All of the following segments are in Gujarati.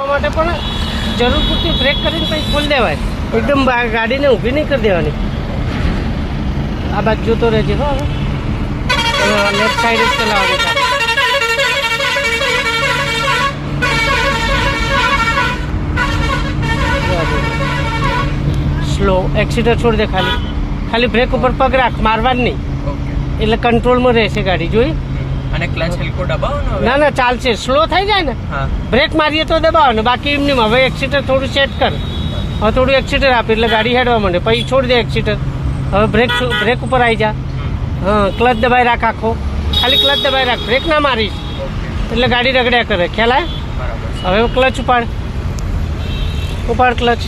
માટે પણ જરૂર પૂરતી બ્રેક કરીને પછી ખોલી દેવાય, એકદમ ગાડીને ઊભી નહીં કરી દેવાની. આ બાજુ જોતો રહેજે. હો હવે લેફ્ટ સાઈડ જ ચલાવવાનું. સ્લો એક્સિટર છોડી દે, ખાલી બ્રેક ઉપર પગ રાખ, મારવાનું નહીં, એટલે કંટ્રોલમાં રહેશે ગાડી. જોઈ? અને ક્લચ હલકો દબાવવાનો? ના ચાલશે. સ્લો થઈ જાય ને બ્રેક મારીએ તો દબાવવાનું, બાકી એમ નહીં. હવે એક્સિટર થોડું સેટ કર, હવે થોડું એક્સિટર આપે એટલે ગાડી હેડવા માંડે, પછી છોડી દે એક્સિટર. હવે બ્રેક ઉપર આવી જા. હા, ક્લચ દબાઈ રાખ આખો, ખાલી ક્લચ દબાઈ રાખ, બ્રેક ના મારીશ એટલે ગાડી રગડ્યા કરે. ખ્યાલ આવે? હવે ક્લચ ઉપાડ ક્લચ,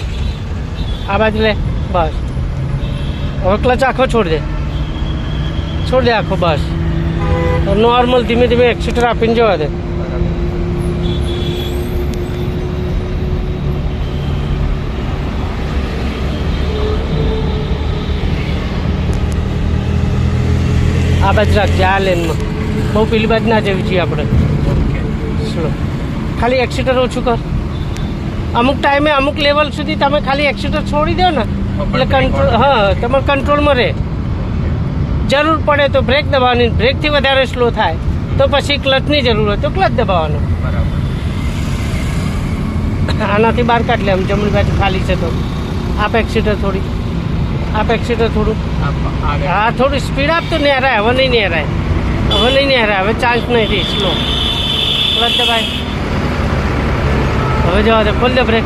આ બાજુ લે. બસ હવે ક્લચ આખો છોડ દે આખો. બસ નોર્મલ ધીમે ધીમે એક્સિટર આપીને જવા દે. આ બાજુ રાખજે, આ લેનમાં બહુ પેલી બાજુ ના જવી છીએ આપણે. સ્લો, ખાલી એક્સિટર ઓછું કર. અમુક ટાઈમે અમુક લેવલ સુધી તમે ખાલી એક્સિટર છોડી દો ને એટલે કંટ્રોલ, હા, તમારે કંટ્રોલમાં રહે. જરૂર પડે તો બ્રેક દબાવવાની, બ્રેકથી વધારે સ્લો થાય તો પછી ક્લચની જરૂર હોય તો ક્લચ દબાવવાનો. આનાથી બહાર કાઢ લે. આમ જમણી બાજુ ખાલી છે તો આપ એક્સિટર થોડી, આપ એક્સિટર થોડું. હા, થોડી સ્પીડ આપ તો નેરાય. હવે નહીં નેરાય, હવે ચાન્સ નહીં રહી. સ્લો ક્લચ દબાય. હવે જવા દે, ખોલ દે બ્રેક.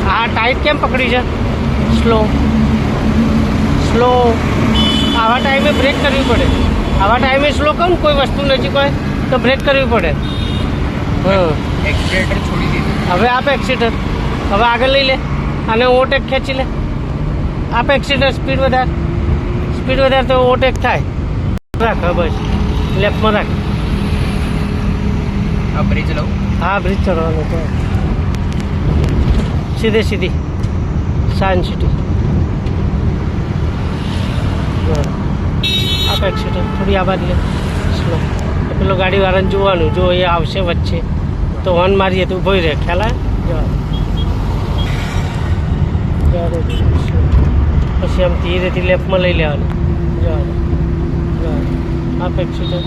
હા, ટાઈટ કેમ પકડી છે? સ્લો આવા ટાઈમે બ્રેક કરવી પડે. આવા ટાઈમે સ્લો કહું, કોઈ વસ્તુ નથી કોઈ તો બ્રેક કરવી પડે. હા, એક્સિલેટર છોડી દીધું. હવે આપ એક્સિટર, હવે આગળ લઈ લે અને ઓવરટેક ખેંચી લે. આપ એક્સિટર, સ્પીડ વધારે તો ઓવરટેક થાય. રાખ, બસ લેફ્ટમાં રાખ. આ બ્રિજ લઉં? હા, બ્રિજ ચડવાનું તો સીધી સાયન્સ સિટી. આપ એક્સિટર થોડી આ બાજુ લે. સ્લો પેલો ગાડીવાળાને જોવાનું, જો એ આવશે વચ્ચે તો હોર્ન મારીએ તો ઊભો રહે. ખ્યાલ આવે? પછી આમ ધીરેથી લેફ્ટમાં લઈ લેવાનું. આપ એક્સિટર